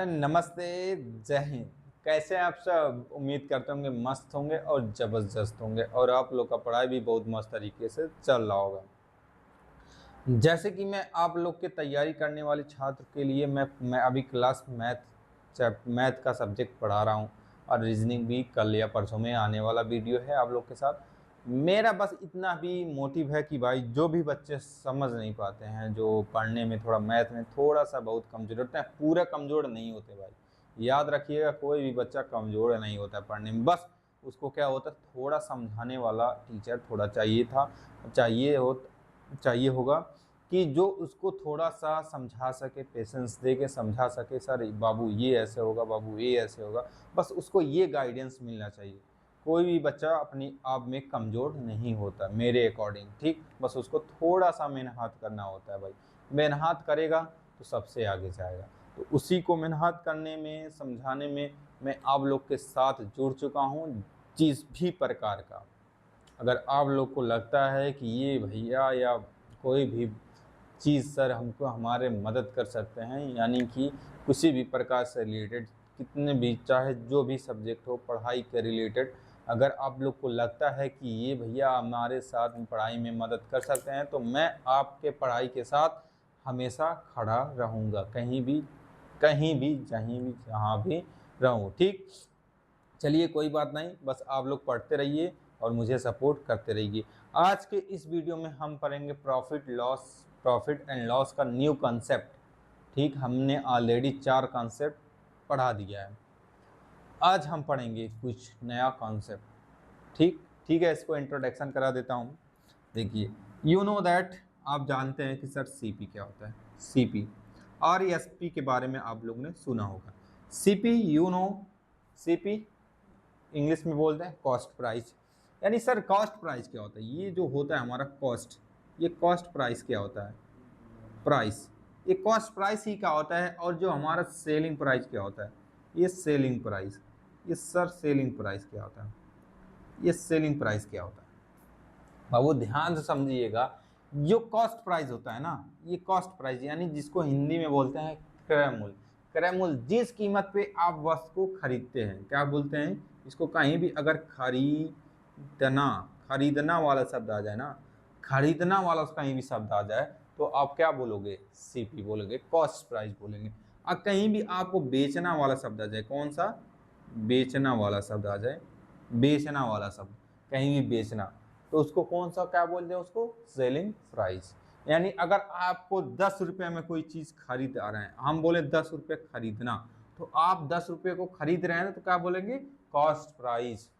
नमस्ते, जय हिंद। कैसे हैं आप सब? उम्मीद करते होंगे मस्त होंगे और ज़बरदस्त होंगे और आप लोग का पढ़ाई भी बहुत मस्त तरीके से चल रहा होगा। जैसे कि मैं आप लोग की तैयारी करने वाले छात्र के लिए मैं अभी क्लास मैथ का सब्जेक्ट पढ़ा रहा हूँ और रीजनिंग भी कल या परसों में आने वाला वीडियो है आप लोग के साथ। मेरा बस इतना भी मोटिव है कि भाई जो भी बच्चे समझ नहीं पाते हैं, जो पढ़ने में थोड़ा मैथ में थोड़ा सा बहुत कमज़ोर होते हैं, पूरा कमज़ोर नहीं होते भाई। याद रखिएगा, कोई भी बच्चा कमज़ोर नहीं होता है पढ़ने में। बस उसको क्या होता है, थोड़ा समझाने वाला टीचर थोड़ा चाहिए होगा कि जो उसको थोड़ा सा समझा सके, पेशेंस दे के समझा सके, सर बाबू ये ऐसे होगा, बाबू ये ऐसे होगा। बस उसको ये गाइडेंस मिलना चाहिए। कोई भी बच्चा अपनी आप में कमज़ोर नहीं होता मेरे अकॉर्डिंग, ठीक। बस उसको थोड़ा सा मेहनत करना होता है भाई। मेहनत करेगा तो सबसे आगे जाएगा। तो उसी को मेहनत करने में, समझाने में मैं आप लोग के साथ जुड़ चुका हूँ जिस भी प्रकार का। अगर आप लोग को लगता है कि ये भैया या कोई भी चीज़ सर हमको हमारे मदद कर सकते हैं, यानी कि किसी भी प्रकार से रिलेटेड, कितने भी चाहे जो भी सब्जेक्ट हो पढ़ाई के रिलेटेड, अगर आप लोग को लगता है कि ये भैया हमारे साथ पढ़ाई में मदद कर सकते हैं, तो मैं आपके पढ़ाई के साथ हमेशा खड़ा रहूँगा, कहीं भी जहाँ भी रहूँ, ठीक। चलिए कोई बात नहीं, बस आप लोग पढ़ते रहिए और मुझे सपोर्ट करते रहिए। आज के इस वीडियो में हम पढ़ेंगे प्रॉफिट एंड लॉस का न्यू कॉन्सेप्ट, ठीक। हमने ऑलरेडी 4 कॉन्सेप्ट पढ़ा दिया है। आज हम पढ़ेंगे कुछ नया कॉन्सेप्ट, ठीक। ठीक है, इसको इंट्रोडक्शन करा देता हूँ। देखिए, यू नो दैट, आप जानते हैं कि सर सीपी क्या होता है। सीपी और एसपी के बारे में आप लोगों ने सुना होगा। CP, you know, CP English में बोलते हैं कॉस्ट प्राइस। यानी सर कॉस्ट प्राइस क्या होता है? ये जो होता है हमारा कॉस्ट, ये कॉस्ट प्राइस क्या होता है? प्राइस, ये कॉस्ट प्राइस ही क्या होता है। और जो हमारा सेलिंग प्राइस क्या होता है? ये सेलिंग प्राइस। ये सर सेलिंग प्राइस क्या होता है? ये सेलिंग प्राइस क्या होता है? बाबू ध्यान से समझिएगा। जो कॉस्ट प्राइस होता है ना, ये कॉस्ट प्राइस यानी जिसको हिंदी में बोलते हैं क्रय मूल्य। क्रय मूल्य, जिस कीमत पे आप वस्तु को खरीदते हैं, क्या बोलते हैं इसको? कहीं भी अगर खरीदना वाला शब्द आ जाए ना, खरीदना वाला कहीं भी शब्द आ जाए तो आप क्या बोलोगे? सीपी बोलोगे, कॉस्ट प्राइस बोलेंगे। और कहीं भी आपको बेचना वाला शब्द आ जाए, कौन सा? बेचना वाला शब्द आ जाए, बेचना वाला शब्द, कहीं भी बेचना, तो उसको कौन सा क्या बोलते हैं? उसको सेलिंग प्राइस। यानी अगर आपको 10 रुपये में कोई चीज़ खरीद आ रहे हैं, हम बोले 10 रुपये खरीदना, तो आप 10 रुपये को खरीद रहे हैं तो क्या बोलेंगे? Cost price.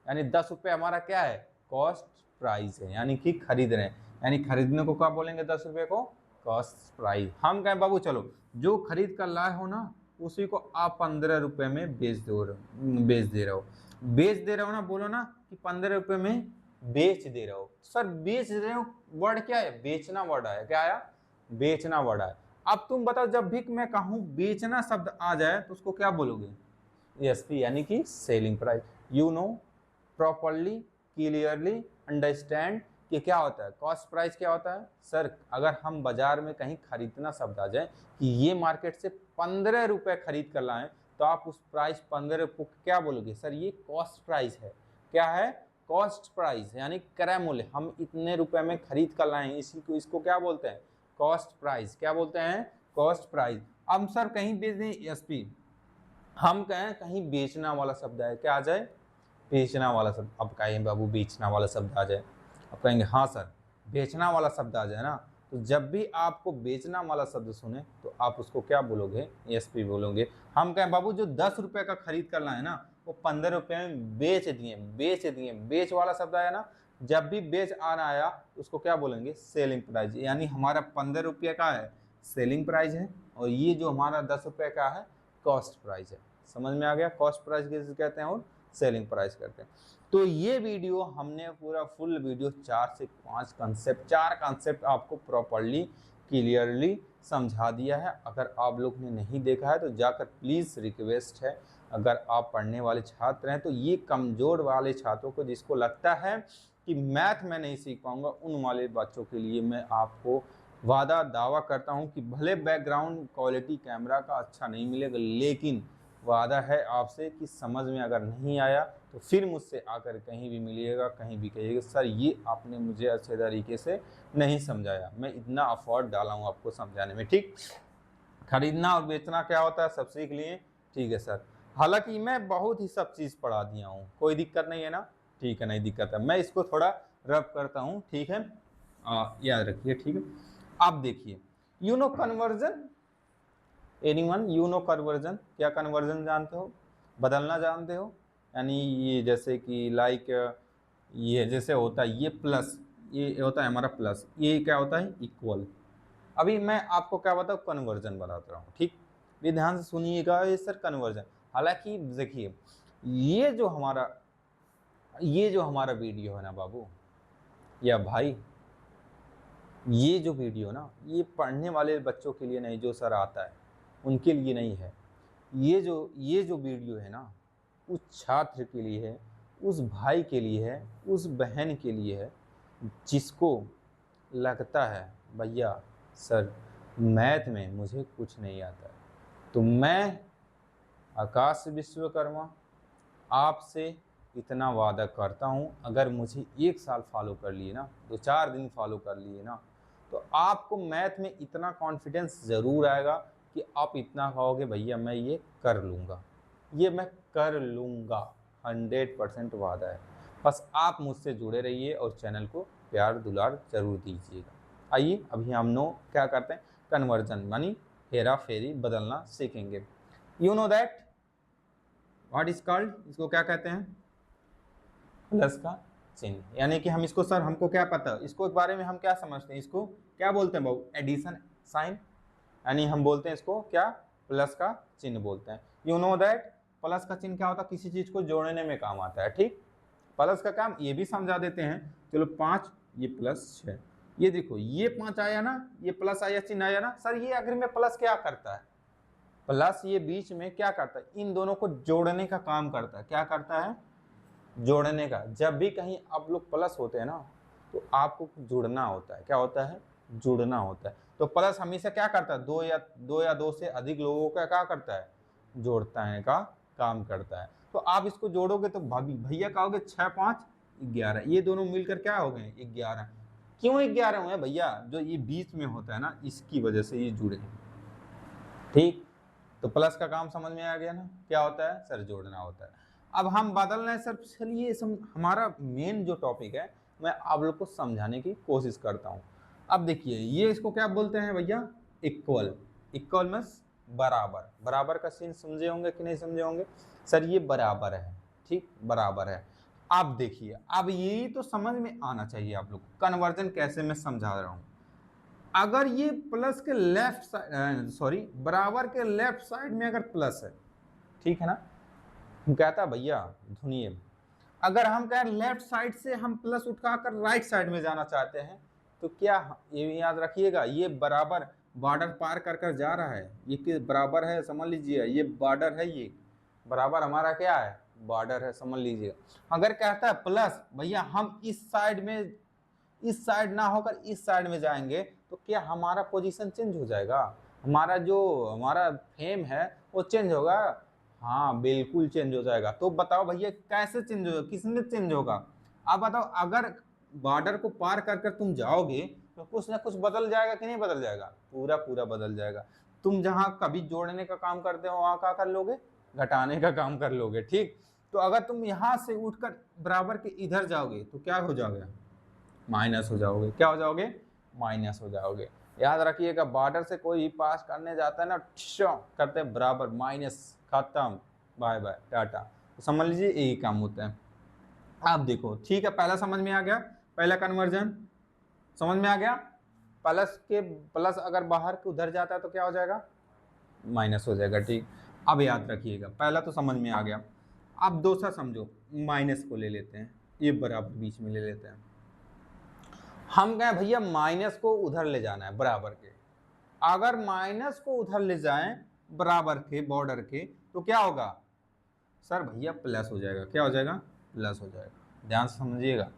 यानी 10 रुपये हमारा क्या है? कॉस्ट प्राइस है, यानी कि खरीद रहे हैं। यानी खरीदने को क्या बोलेंगे? 10 रुपये को कॉस्ट प्राइस। हम कहें बाबू चलो जो खरीद कर लाए हो ना, उसी को आप 15 रुपये में बेच दे रहे हो ना। बोलो ना कि 15 रुपये में बेच दे रहे हो। सर बेच रहे हो वर्ड क्या है? बेचना वर्ड आया। क्या आया? बेचना वर्ड आया। अब तुम बताओ, जब भी मैं कहूं बेचना शब्द आ जाए तो उसको क्या बोलोगे? एसपी, यानी कि selling price. You know, properly, clearly understand कि क्या होता है कॉस्ट प्राइस। क्या होता है सर? अगर हम बाजार में कहीं खरीदना शब्द आ जाए कि ये मार्केट से 15 रुपये खरीद कर लाएं, तो आप उस प्राइस 15 को क्या बोलोगे? सर ये कॉस्ट प्राइस है। क्या है? कॉस्ट प्राइस, यानी क्रय मूल्य। हम इतने रुपए में खरीद कर लाए हैं, इसको क्या बोलते हैं? Cost price. क्या बोलते हैं? Cost price. अब सर कहीं बेच दें एसपी, हम कहें कहीं बेचना वाला शब्द है, क्या आ जाए? बेचना वाला शब्द। अब कहें बाबू बेचना वाला शब्द आ जाए, अब कहेंगे हाँ सर बेचना वाला शब्द आ जाए ना, तो जब भी आपको बेचना वाला शब्द सुने तो आप उसको क्या बोलोगे? एसपी बोलोगे। हम कहें बाबू जो 10 रुपये का खरीद करना है ना, वो 15 रुपये में बेच दिए। बेच वाला शब्द आया ना, जब भी बेच आना आया उसको क्या बोलेंगे? Selling price. यानी हमारा 15 रुपये का है सेलिंग प्राइस है, और ये जो हमारा 10 रुपये का है कॉस्ट प्राइस है। समझ में आ गया? कॉस्ट प्राइस किसे कहते हैं और सेलिंग प्राइस करते हैं। तो ये वीडियो हमने पूरा फुल वीडियो 4 से 5 कंसेप्ट, 4 कंसेप्ट आपको प्रॉपरली क्लियरली समझा दिया है। अगर आप लोग ने नहीं देखा है तो जाकर प्लीज़, रिक्वेस्ट है, अगर आप पढ़ने वाले छात्र हैं तो ये कमज़ोर वाले छात्रों को, जिसको लगता है कि मैथ में नहीं सीख पाऊंगा, उन वाले बच्चों के लिए मैं आपको वादा दावा करता हूँ कि भले बैकग्राउंड क्वालिटी कैमरा का अच्छा नहीं मिलेगा, लेकिन वादा है आपसे कि समझ में अगर नहीं आया तो फिर मुझसे आकर कहीं भी मिलिएगा, कहीं भी कहिएगा सर ये आपने मुझे अच्छे तरीके से नहीं समझाया, मैं इतना अफर्ट डाला हूँ आपको समझाने में। ठीक, खरीदना और बेचना क्या होता है सब सीख लिए, ठीक है सर। हालांकि मैं बहुत ही सब चीज़ पढ़ा दिया हूँ, कोई दिक्कत नहीं है ना, ठीक है, नहीं दिक्कत है। मैं इसको थोड़ा रब करता हूँ, ठीक है, याद रखिए, ठीक है। आप देखिए you know conversion, anyone you know conversion, क्या कन्वर्जन जानते हो, बदलना जानते हो, यानी ये जैसे कि लाइक ये जैसे होता है ये प्लस, ये होता है हमारा प्लस, ये क्या होता है इक्वल। अभी मैं आपको क्या बताऊँ, कन्वर्जन बताता हूँ, ठीक, ये ध्यान से सुनिएगा, ये सर कन्वर्जन। हालांकि देखिए ये जो हमारा वीडियो है ना बाबू या भाई, ये जो वीडियो ना ये पढ़ने वाले बच्चों के लिए नहीं, जो सर आता है उनके लिए नहीं है। ये जो वीडियो है ना उस छात्र के लिए है, उस भाई के लिए है, उस बहन के लिए है जिसको लगता है भैया सर मैथ में मुझे कुछ नहीं आता है। तो मैं आकाश विश्वकर्मा आपसे इतना वादा करता हूँ, अगर मुझे 1 साल फॉलो कर लिए ना, 2-4 दिन फॉलो कर लिए ना, तो आपको मैथ में इतना कॉन्फिडेंस ज़रूर आएगा कि आप इतना कहोगे भैया मैं ये कर लूँगा, ये मैं कर लूँगा, 100% वादा है। बस आप मुझसे जुड़े रहिए और चैनल को प्यार दुलार जरूर दीजिएगा। आइए अभी हम क्या करते हैं, कन्वर्जन मानी हेरा फेरी बदलना सीखेंगे। You know that what is called, इसको क्या कहते हैं, प्लस का चिन्ह, यानी कि हम इसको सर हमको क्या पता है इसको बारे में, हम क्या समझते हैं, इसको क्या बोलते हैं बाबू, एडिशन साइन, यानी हम बोलते हैं इसको क्या, प्लस का चिन्ह बोलते हैं। यू नो दैट प्लस का चिन्ह क्या होता है, किसी चीज को जोड़ने में काम आता है। ठीक, प्लस का काम ये भी समझा देते हैं, चलो 5 ये +6, ये देखो ये 5 आया ना, ये प्लस आया चिन्ह आया ना सर, ये आखिर में प्लस क्या करता है, प्लस ये बीच में क्या करता है, इन दोनों को जोड़ने का काम करता है। क्या करता है, जोड़ने का। जब भी कहीं आप लोग प्लस होते हैं ना तो आपको जुड़ना होता है, क्या होता है, जुड़ना होता है। तो प्लस हमेशा क्या करता है, दो या दो से अधिक लोगों का क्या करता है, जोड़ता है का काम करता है। तो आप इसको जोड़ोगे तो भैया कहोगे 6 5 11, ये दोनों मिलकर क्या हो गए 11। क्यों 11 हुए भैया, जो ये बीच में होता है ना इसकी वजह से ये जुड़े। ठीक, तो प्लस का काम समझ में आ गया ना, क्या होता है सर, जोड़ना होता है। अब हम बदल रहे हैं सर, चलिए हमारा मेन जो टॉपिक है मैं आप लोग को समझाने की कोशिश करता हूँ। अब देखिए ये इसको क्या बोलते हैं भैया, इक्वल, इक्वल मीन्स बराबर, बराबर का सीन समझे होंगे कि नहीं समझे होंगे, सर ये बराबर है, ठीक बराबर है। अब देखिए अब यही तो समझ में आना चाहिए आप लोग को, कन्वर्जन कैसे मैं समझा रहा हूँ। अगर ये प्लस के लेफ्ट साइड, सॉरी बराबर के लेफ्ट साइड में अगर प्लस है, ठीक है ना, हम कहता भैया सुनिए, अगर हम कहें लेफ्ट साइड से हम प्लस उठाकर राइट साइड में जाना चाहते हैं तो क्या, ये याद रखिएगा ये बराबर बॉर्डर पार कर कर जा रहा है, ये किस बराबर है समझ लीजिए, ये बॉर्डर है, ये बराबर हमारा क्या है, बॉर्डर है समझ लीजिए। अगर कहता है प्लस भैया हम इस साइड में, इस साइड ना होकर इस साइड में जाएंगे तो क्या हमारा पोजीशन चेंज हो जाएगा, हमारा जो हमारा फेम है वो चेंज होगा, हाँ बिल्कुल चेंज हो जाएगा। तो बताओ भैया कैसे चेंज होगा, किसमें चेंज होगा, आप बताओ। अगर बॉर्डर को पार कर कर तुम जाओगे तो कुछ ना कुछ बदल जाएगा कि नहीं बदल जाएगा, पूरा पूरा बदल जाएगा। तुम जहां कभी जोड़ने का काम करते हो वहां क्या कर लोगे, घटाने का काम कर लोगे। ठीक, तो अगर तुम यहां से उठकर बराबर के इधर जाओगे तो क्या हो जाएगा, माइनस हो जाओगे, क्या हो जाओगे, माइनस हो जाओगे। याद रखिएगा बॉर्डर से कोई पास करने जाता है ना, करते बराबर माइनस, खत्म, बाय बाय टाटा। तो समझ लीजिए यही काम होता है। आप देखो ठीक है, पहला समझ में आ गया, पहला कन्वर्जन समझ में आ गया। प्लस अगर बाहर के उधर जाता है तो क्या हो जाएगा, माइनस हो जाएगा। ठीक, अब याद रखिएगा पहला तो समझ में आ गया। अब दूसरा समझो, माइनस को ले लेते हैं, ये बराबर बीच में ले लेते हैं। हम कहें भैया माइनस को उधर ले जाना है बराबर के, अगर माइनस को उधर ले जाएं बराबर के बॉर्डर के तो क्या होगा सर, भैया प्लस हो जाएगा, क्या हो जाएगा, प्लस हो जाएगा। ध्यान से समझिएगा,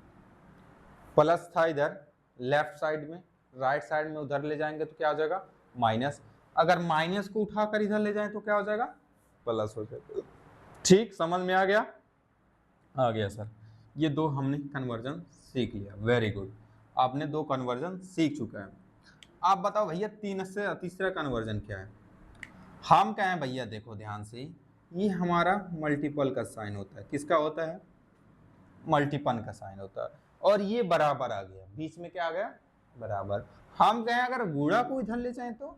प्लस था इधर लेफ्ट साइड में, राइट साइड में उधर ले जाएंगे तो क्या हो जाएगा माइनस, अगर माइनस को उठाकर इधर ले जाएं तो क्या हो जाएगा प्लस हो जाएगा। ठीक, समझ में आ गया सर। ये दो हमने कन्वर्जन सीख लिया, वेरी गुड, आपने दो कन्वर्जन सीख चुका है। आप बताओ भैया तीसरा कन्वर्जन क्या है। हम क्या है भैया, देखो ध्यान से, ये हमारा मल्टीपल का साइन होता है, किसका होता है मल्टीपल का साइन होता है, और ये बराबर आ गया, बीच में क्या आ गया बराबर। हम कहें अगर गुणा को इधर ले जाए तो,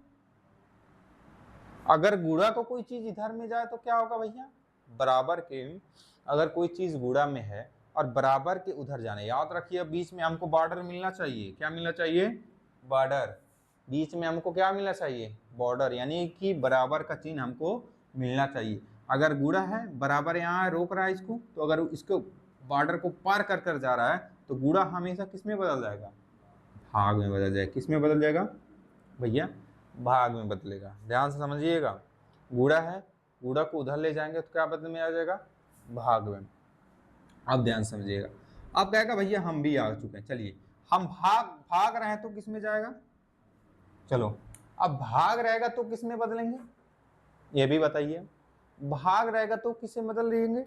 अगर गुणा को कोई चीज इधर में जाए तो क्या होगा भैया, बराबर के अगर कोई चीज गुणा में है और बराबर के उधर जाने, याद रखिए बीच में हमको बॉर्डर मिलना चाहिए, क्या मिलना चाहिए बॉर्डर, बीच में हमको क्या मिलना चाहिए बॉर्डर, यानी कि बराबर का चिन्ह हमको मिलना चाहिए। अगर गुणा है बराबर यहाँ रोक रहा है इसको, तो अगर इसको बॉर्डर को पार कर कर जा रहा है तो गुणा हमेशा किस में बदल जाएगा, भाग में बदल जाएगा। किस में बदल जाएगा भैया, भाग में बदलेगा, ध्यान से समझिएगा। गुणा है, गुणा को उधर ले जाएंगे तो क्या बदल में आ जाएगा भाग में। अब ध्यान समझिएगा, अब कहेगा भैया हम भी आ चुके हैं, चलिए हम भाग रहे हैं तो किस में जाएगा, चलो अब भाग रहेगा तो किस में बदलेंगे ये भी बताइए, भाग रहेगा तो किसे बदल देंगे।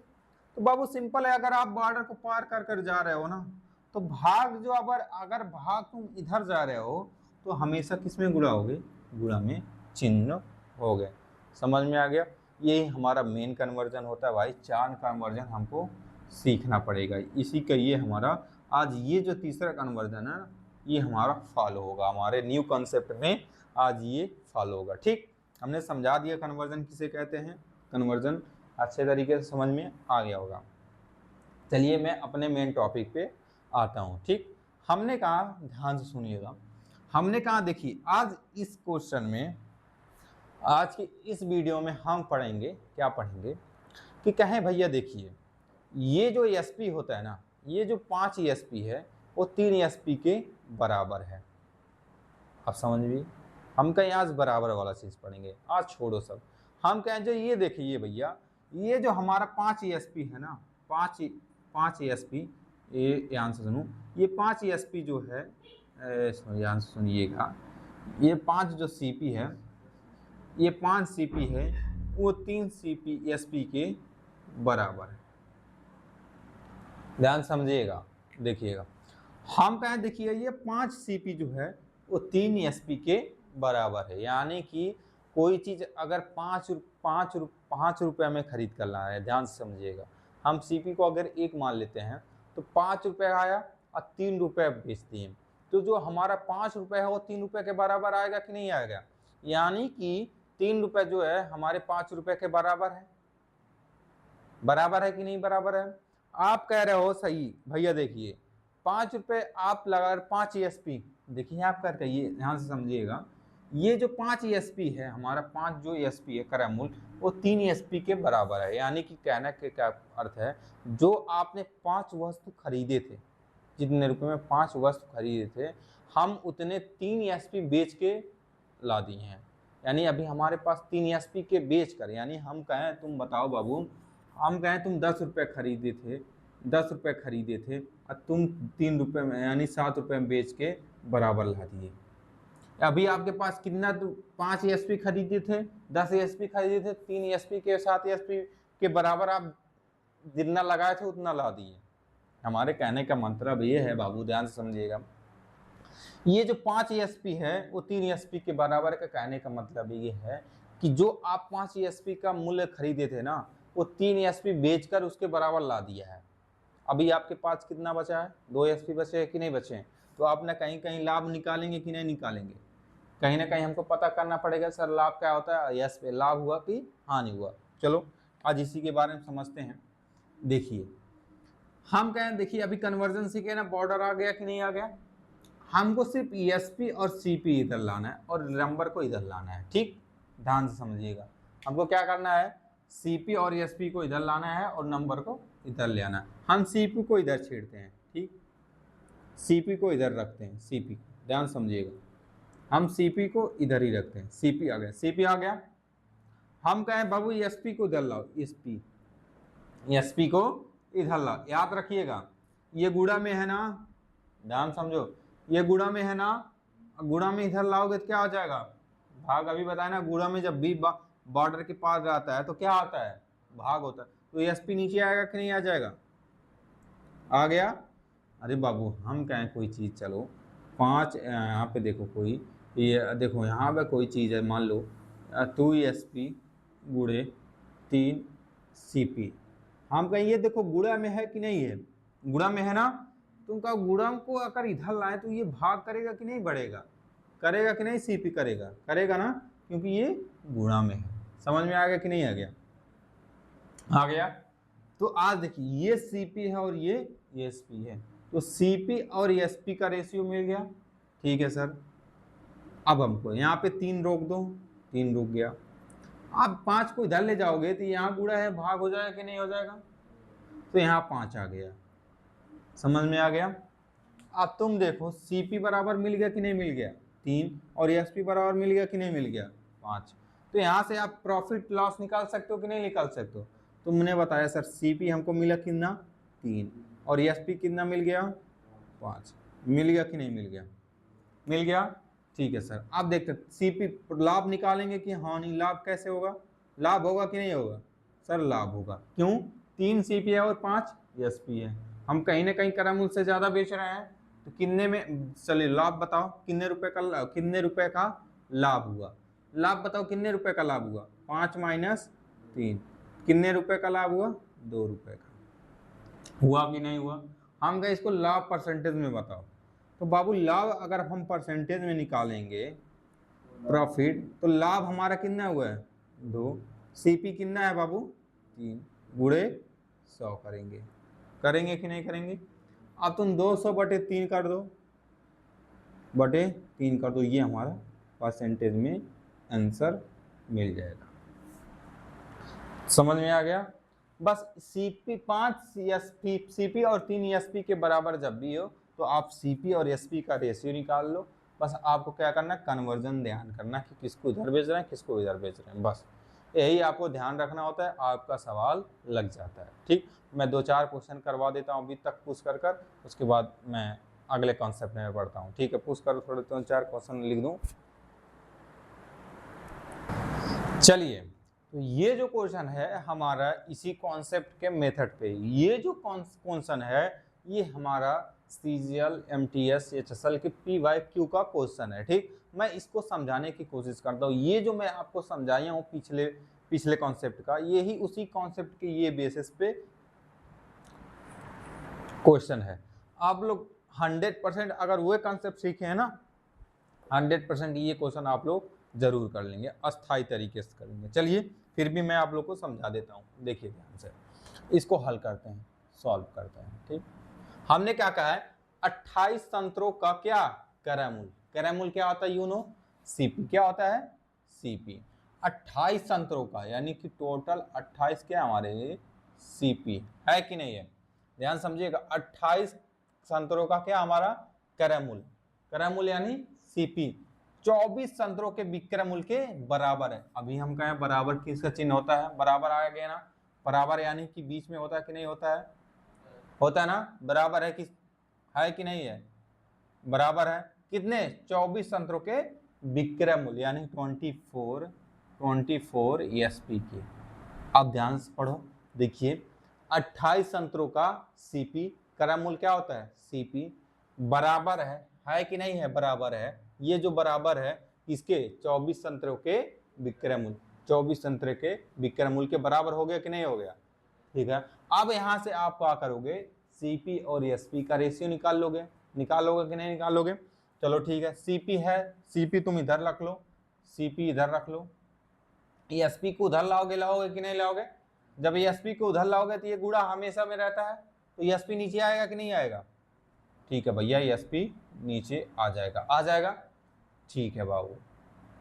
तो बाबू सिंपल है, अगर आप बॉर्डर को पार कर कर जा रहे हो ना, तो भाग जो अगर भाग तुम इधर जा रहे हो तो हमेशा किस में गुणा होगे, गुणा में चिन्ह हो गए। समझ में आ गया, यही हमारा मेन कन्वर्जन होता है भाई। चार कन्वर्जन हमको सीखना पड़ेगा, इसी का ये हमारा आज ये जो तीसरा कन्वर्जन है ये हमारा फॉलो होगा, हमारे न्यू कॉन्सेप्ट में आज ये फॉलो होगा। ठीक, हमने समझा दिया कन्वर्जन किसे कहते हैं, कन्वर्जन अच्छे तरीके से समझ में आ गया होगा। चलिए मैं अपने मेन टॉपिक पे आता हूँ। ठीक, हमने कहा, ध्यान से सुनिएगा, हमने कहा देखिए आज इस क्वेश्चन में, आज की इस वीडियो में हम पढ़ेंगे, क्या पढ़ेंगे कि कहें भैया देखिए ये जो एसपी होता है ना, ये जो 5 एसपी है वो 3 एसपी के बराबर है। अब समझिए, हम कहीं आज बराबर वाला चीज पढ़ेंगे, आज छोड़ो सब। हम कहें जो ये देखिए भैया, ये जो हमारा 5 एसपी है ना, 5 एसपी, ये ध्यान से सुनो, ये 5 एसपी जो है, ध्यान से सुनिएगा, ये 5 जो सीपी है, ये 5 सीपी है वो 3 सीपी एसपी के बराबर है। ध्यान समझिएगा, देखिएगा, हम कहें देखिए ये 5 सीपी जो है वो 3 एसपी के बराबर है, यानी कि कोई चीज अगर 5 रुपए में खरीद कर ला है, ध्यान से समझिएगा, हम सीपी को अगर 1 मान लेते हैं तो 5 रुपए आया और 3 रुपए बेच दिए, तो जो हमारा 5 रुपए है वो 3 रुपए के बराबर आएगा कि नहीं आएगा, यानी कि 3 रुपए जो है हमारे 5 रुपए के बराबर है, बराबर है कि नहीं बराबर है। आप कह रहे हो सही भैया, देखिए 5 रुपए आप लगा 5 एसपी, देखिए आप कर कहिए, ध्यान से समझिएगा, ये जो 5 एसपी है हमारा, 5 जो एसपी है क्रय मूल्य वो 3 एसपी के बराबर है, यानी कि कहना के क्या अर्थ है, जो आपने 5 वस्तु खरीदे थे, जितने रुपए में 5 वस्तु खरीदे थे, हम उतने 3 एसपी बेच के ला दिए हैं, यानी अभी हमारे पास 3 एसपी के बेच कर, यानी हम कहें तुम बताओ बाबू, हम कहें तुम 10 रुपये खरीदे थे, 10 रुपये खरीदे थे और तुम 3 रुपये में यानी 7 रुपये में बेच के बराबर ला दिए। अभी आपके पास कितना, 5 एसपी खरीदे थे, 10 एसपी खरीदे थे, 3 एसपी के 7 एसपी के बराबर आप जितना लगाए थे उतना ला दिए। हमारे कहने का मतलब ये है बाबू, ध्यान से समझिएगा, ये जो 5 एसपी है वो 3 एसपी के बराबर का, कहने का मतलब ये है कि जो आप 5 एसपी का मूल्य खरीदे थे ना, वो 3 एसपी बेचकर उसके बराबर ला दिया है। अभी आपके पास कितना बचा है, 2 एसपी बचे हैं कि नहीं बचे हैं, तो आप ना कहीं कहीं लाभ निकालेंगे कि नहीं निकालेंगे, कहीं ना कहीं हमको पता करना पड़ेगा सर लाभ क्या होता है, यस पे लाभ हुआ कि हानि हुआ। चलो आज इसी के बारे में समझते हैं। देखिए हम कहें, देखिए अभी कन्वर्जन सीखे ना, बॉर्डर आ गया कि नहीं आ गया, हमको सिर्फ एसपी और सीपी इधर लाना है और नंबर को इधर लाना है। ठीक, ध्यान से समझिएगा, हमको क्या करना है, सीपी और एसपी को इधर लाना है और नंबर को इधर ले आना है। हम सीपी को इधर छेड़ते हैं, ठीक, सीपी को इधर रखते हैं, सीपी, ध्यान समझिएगा, हम सीपी को इधर ही रखते हैं, सीपी आ गया, सीपी आ गया, हम कहें बाबू एसपी को इधर लाओ, एसपी, एसपी को इधर लाओ। याद रखिएगा ये गुणा में है ना, ध्यान समझो, ये गुणा में है ना, गुणा में इधर लाओगे तो क्या हो जाएगा, भाग। अभी बताया ना, गुणा में जब भी बॉर्डर के पास रहता है तो क्या आता है, भाग होता है। तो एसपी नीचे आएगा कि नहीं आ जाएगा, आ गया। अरे बाबू हम कहें कोई चीज़, चलो 5 यहाँ पे देखो कोई, ये देखो यहाँ पे कोई चीज़ है, मान लो 2 एसपी गुणे 3 सीपी। हम कहें ये देखो गुणा में है कि नहीं है, गुणा में है ना, तो उनका गुणा को अगर इधर लाए तो ये भाग करेगा कि नहीं बढ़ेगा, करेगा कि नहीं, सीपी करेगा, करेगा ना, क्योंकि ये गुणा में है। समझ में आ गया कि नहीं आ गया, आ गया। तो आज देखिए ये सीपी है और ये एसपी है, तो सीपी और एसपी का रेशियो मिल गया, ठीक है सर। अब हमको यहाँ पे 3 रोक दो, 3 रुक गया। आप 5 को इधर ले जाओगे तो यहाँ गुणा है, भाग हो जाएगा कि नहीं हो जाएगा, तो यहाँ 5 आ गया। समझ में आ गया। अब तुम देखो सीपी बराबर मिल गया कि नहीं मिल गया, 3, और एसपी बराबर मिल गया कि नहीं मिल गया, 5। तो यहाँ से आप प्रॉफिट लॉस निकाल सकते हो कि नहीं निकाल सकते हो। तुमने बताया सर सीपी हमको मिला कितना, 3, और एसपी कितना मिल गया, 5। मिल गया कि नहीं मिल गया, मिल गया, ठीक है सर। आप देखते सीपी लाभ निकालेंगे कि हानि, लाभ कैसे होगा, लाभ होगा कि नहीं होगा, सर लाभ होगा। क्यों, 3 सीपी है और 5 एसपी है, हम कहीं ना कहीं क्रम से ज्यादा बेच रहे हैं, तो कितने में, चलिए लाभ बताओ कितने रुपए का लाभ हुआ, लाभ बताओ कितने रुपए का लाभ हुआ, 5 माइनस 3, कितने रुपए का लाभ हुआ, 2 रुपए का हुआ कि नहीं हुआ। हम कहें इसको लाभ परसेंटेज में बताओ, तो बाबू लाभ अगर हम परसेंटेज में निकालेंगे प्रॉफिट, तो लाभ हमारा कितना हुआ है, 2, सीपी कितना है बाबू, 3, गुणे 100 करेंगे, करेंगे कि नहीं करेंगे। अब तुम 200 बटे 3 कर दो, बटे 3 कर दो, ये हमारा परसेंटेज में आंसर मिल जाएगा। समझ में आ गया। बस सीपी 5 एसपी, सीपी और 3 एसपी के बराबर जब भी हो तो आप सीपी और एसपी का रेशियो निकाल लो। बस आपको क्या करना, कन्वर्जन ध्यान करना कि किसको इधर बेच रहे हैं किसको इधर बेच रहे हैं, बस यही आपको ध्यान रखना होता है, आपका सवाल लग जाता है। ठीक, मैं 2-4 क्वेश्चन करवा देता हूँ अभी तक पुश कर, उसके बाद मैं अगले कॉन्सेप्ट में पढ़ता हूँ। ठीक है, पुश करो, थोड़े 2-4 क्वेश्चन लिख दूँ। चलिए, तो ये जो क्वेश्चन है हमारा इसी कॉन्सेप्ट के मेथड पे, ये जो क्वेश्चन है ये हमारा सीजीएल एमटीएस एचएसएल के पीवाईक्यू का क्वेश्चन है। ठीक, मैं इसको समझाने की कोशिश करता हूँ। ये जो मैं आपको समझाया हूँ पिछले कॉन्सेप्ट का, यही उसी कॉन्सेप्ट के ये बेसिस पे क्वेश्चन है। आप लोग 100% अगर वो कॉन्सेप्ट सीखे हैं ना, 100% ये क्वेश्चन आप लोग जरूर कर लेंगे, अस्थायी तरीके से करेंगे। चलिए फिर भी मैं आप लोग को समझा देता हूँ, देखिए ध्यान से, इसको हल करते हैं, सॉल्व करते हैं। ठीक, हमने क्या कहा है, 28 संतरों का क्या क्रयमूल्य, क्रयमूल्य क्या होता है, यू नो, सीपी क्या होता है, सीपी 28 संतरों का, यानी कि टोटल 28 क्या हमारे सीपी है कि नहीं है। ध्यान समझिएगा, 28 संतरों का क्या हमारा क्रयमूल्य, क्रयमूल्य यानी सीपी 24 संतरों के विक्रय मूल्य के बराबर है। अभी हम कहें बराबर किसका चिन्ह होता है, बराबर आ गया ना, बराबर यानी कि बीच में होता है कि नहीं होता है, होता है ना, बराबर है कि नहीं है, बराबर है कितने, 24 संतरों के विक्रय मूल्य यानी 24 एसपी के। अब ध्यान से पढ़ो, देखिए 28 संतरों का सीपी, क्रय मूल्य क्या होता है, सीपी बराबर है कि नहीं है, बराबर है। ये जो बराबर है इसके 24 संतरों के विक्रय मूल्य, 24 संतरे के विक्रय मूल्य के बराबर हो गया कि नहीं हो गया। ठीक है, अब यहां से आप क्या करोगे, सीपी और एसपी का रेशियो निकालोगे कि नहीं निकालोगे। चलो ठीक है, सीपी है, सीपी तुम इधर रख लो, सीपी इधर रख लो, एसपी को उधर लाओगे कि नहीं लाओगे। जब एसपी को उधर लाओगे तो ये गुणा हमेशा में रहता है, तो एसपी नीचे आएगा कि नहीं आएगा। ठीक है भैया, एसपी नीचे आ जाएगा, ठीक है बाबू।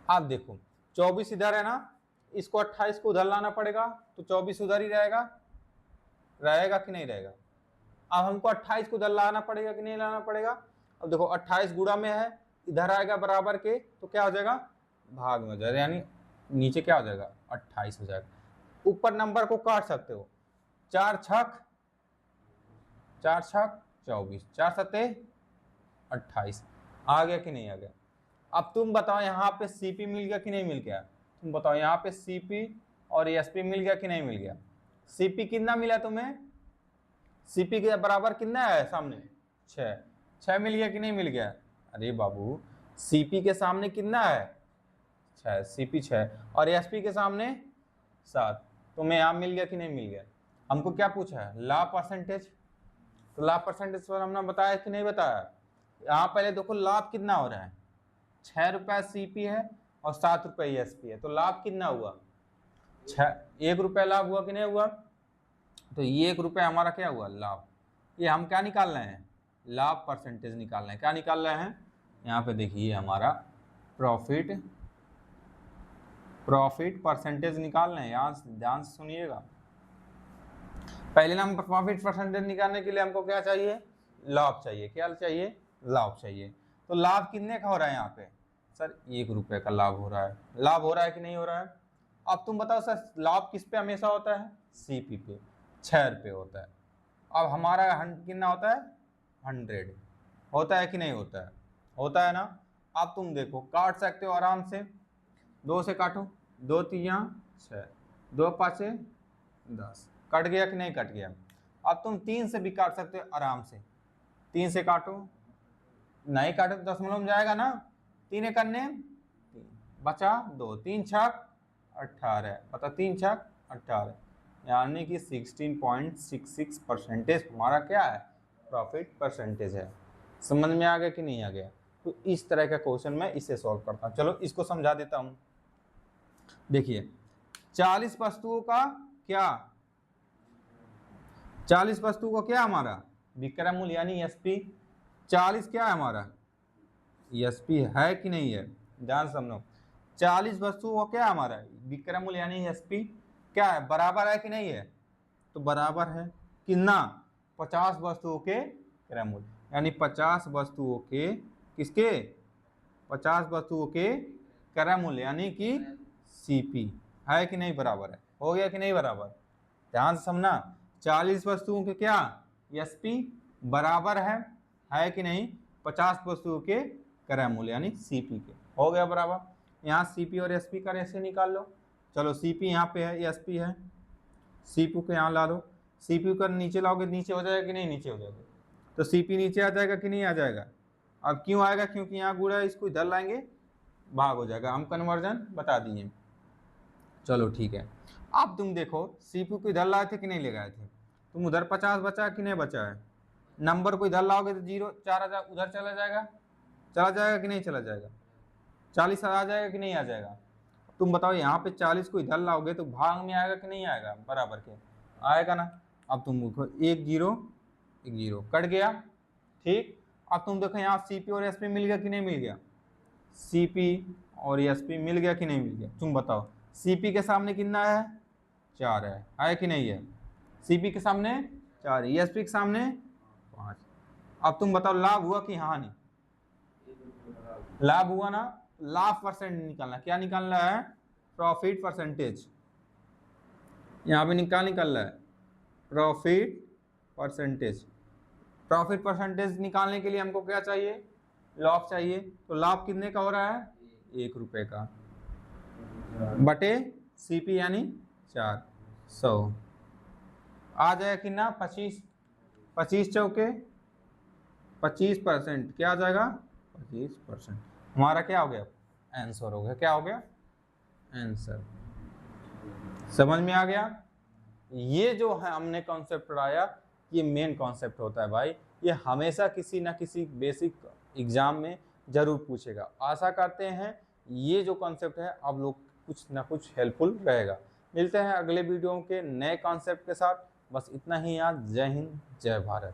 आप देखो 24 इधर है ना, इसको 28 को उधर लाना पड़ेगा, तो 24 उधर ही रहेगा कि नहीं रहेगा। अब हमको 28 को उधर लाना पड़ेगा कि नहीं लाना पड़ेगा। अब देखो 28 गुणा में है, इधर आएगा बराबर के, तो क्या हो जाएगा, भाग में हो जाएगा, यानी नीचे क्या हो जाएगा, 28 हो जाएगा। ऊपर नंबर को काट सकते हो, 4 छक 24, 4 सत्ते 28, आ गया कि नहीं आ गया। अब तुम बताओ यहाँ पे सीपी मिल गया कि नहीं मिल गया, तुम बताओ यहाँ पे सीपी और एसपी मिल गया कि नहीं मिल गया। सीपी कितना मिला तुम्हें, सीपी के बराबर कितना है सामने 6, 6 मिल गया कि नहीं मिल गया। अरे बाबू सीपी के सामने कितना है 6, सीपी 6 और एसपी के सामने 7, तुम्हें यहाँ मिल गया कि नहीं मिल गया। हमको क्या पूछा है, लाभ परसेंटेज, तो लाभ परसेंटेज पर हमने बताया कि नहीं बताया। यहाँ पहले देखो लाभ कितना हो रहा है, 6 रुपया सीपी है और 7 रुपये एसपी है, तो लाभ कितना हुआ 6, 1 रुपया लाभ हुआ कि नहीं हुआ। तो ये 1 रुपया हमारा क्या हुआ लाभ। ये हम क्या निकाल रहे हैं, लाभ परसेंटेज निकाल रहे हैं। क्या निकाल रहे हैं, यहाँ पे देखिए हमारा प्रॉफिट परसेंटेज निकाल रहे हैं। यहाँ ध्यान से सुनिएगा, पहले ना हम प्रॉफिट परसेंटेज निकालने के लिए हमको क्या चाहिए, लाभ चाहिए। क्या चाहिए, लाभ चाहिए। तो लाभ कितने का हो रहा है यहाँ पे, सर 1 रुपये का लाभ हो रहा है। लाभ हो रहा है कि नहीं हो रहा है। अब तुम बताओ सर लाभ किस पे हमेशा होता है, सीपी पे 6 रुपये होता है। अब हमारा कितना होता है 100 होता है कि नहीं होता है, होता है ना। अब तुम देखो काट सकते हो आराम से, 2 से काटो, 2 3 6, 2 5 10, कट गया कि नहीं कट गया। अब तुम 3 से भी काट सकते हो आराम से, 3 से काटो, नहीं काटो तो दशमलव में जाएगा ना, 3 करने 3 बचा 2, 3 छक 18, पता 3 छक 18, यानी कि 16.66% हमारा क्या है, प्रॉफिट परसेंटेज है। समझ में आ गया कि नहीं आ गया। तो इस तरह का क्वेश्चन मैं इसे सॉल्व करता हूँ। चलो इसको समझा देता हूँ। देखिए 40 वस्तुओं का क्या, 40 वस्तुओं का क्या हमारा विक्रय मूल्य यानी एसपी, 40 क्या है हमारा एसपी है कि नहीं है, ध्यान समझो। 40 वस्तुओं का क्या हमारा विक्रय मूल्य यानी एसपी क्या है, बराबर है कि नहीं है, तो बराबर है कितना 50 वस्तुओं के क्रय मूल्य, यानी 50 वस्तुओं के किसके, 50 वस्तुओं के क्रय मूल्य यानी कि सीपी है कि नहीं, बराबर है, हो गया कि नहीं बराबर। ध्यान से समझना, 40 वस्तुओं के क्या एसपी बराबर है कि नहीं 50 वस्तुओं के क्रय मूल्य यानी सीपी के, हो गया बराबर। यहाँ सीपी और एसपी का रेशो निकाल लो। चलो सीपी यहाँ पे है, एसपी है, सीपी को यहाँ ला लो, सीपी को नीचे लाओगे नीचे हो जाएगा कि नहीं नीचे हो जाएगा, तो सीपी नीचे आ जाएगा कि नहीं आ जाएगा। अब क्यों आएगा, क्योंकि यहाँ गुणा है, इसको इधर लाएंगे भाग हो जाएगा, हम कन्वर्जन बता दिए। चलो ठीक है। अब तुम देखो सीपी को इधर लाए थे कि नहीं ले गए थे, तुम उधर 50 बचा कि नहीं बचा है, नंबर को इधर लाओगे तो 0 4 उधर चला जाएगा कि नहीं चला जाएगा, 40 आ जाएगा कि नहीं आ जाएगा। तुम बताओ यहाँ पे 40 को इधर लाओगे तो भाग में आएगा कि नहीं आएगा, बराबर के आएगा ना। अब तुम देखो 1 0 1 0 कट गया, ठीक। अब तुम देखो यहाँ सीपी और एसपी मिल गया कि नहीं मिल गया, सीपी और एसपी मिल गया कि नहीं मिल गया। तुम बताओ सीपी के सामने कितना है 4 है कि नहीं है, सीपी के सामने 4 है, एसपी के सामने 5। अब तुम बताओ लाभ हुआ कि हानि, लाभ हुआ ना। लाभ परसेंट निकालना, क्या निकालना है, प्रॉफिट परसेंटेज, यहाँ पे निकाल रहा है प्रॉफिट परसेंटेज। प्रॉफिट परसेंटेज निकालने के लिए हमको क्या चाहिए, लाभ चाहिए। तो लाभ कितने का हो रहा है 1 रुपये का बटे सीपी यानी 400 आ जाएगा कितना 25, 25 चौके 25%, क्या आ जाएगा 25%, हमारा क्या हो गया आंसर हो गया, क्या हो गया आंसर। समझ में आ गया। ये जो है हमने कॉन्सेप्ट पढ़ाया, ये मेन कॉन्सेप्ट होता है भाई, ये हमेशा किसी ना किसी बेसिक एग्जाम में जरूर पूछेगा। आशा करते हैं ये जो कॉन्सेप्ट है आप लोग कुछ ना कुछ हेल्पफुल रहेगा। मिलते हैं अगले वीडियो के नए कॉन्सेप्ट के साथ, बस इतना ही याद। जय हिंद जय भारत।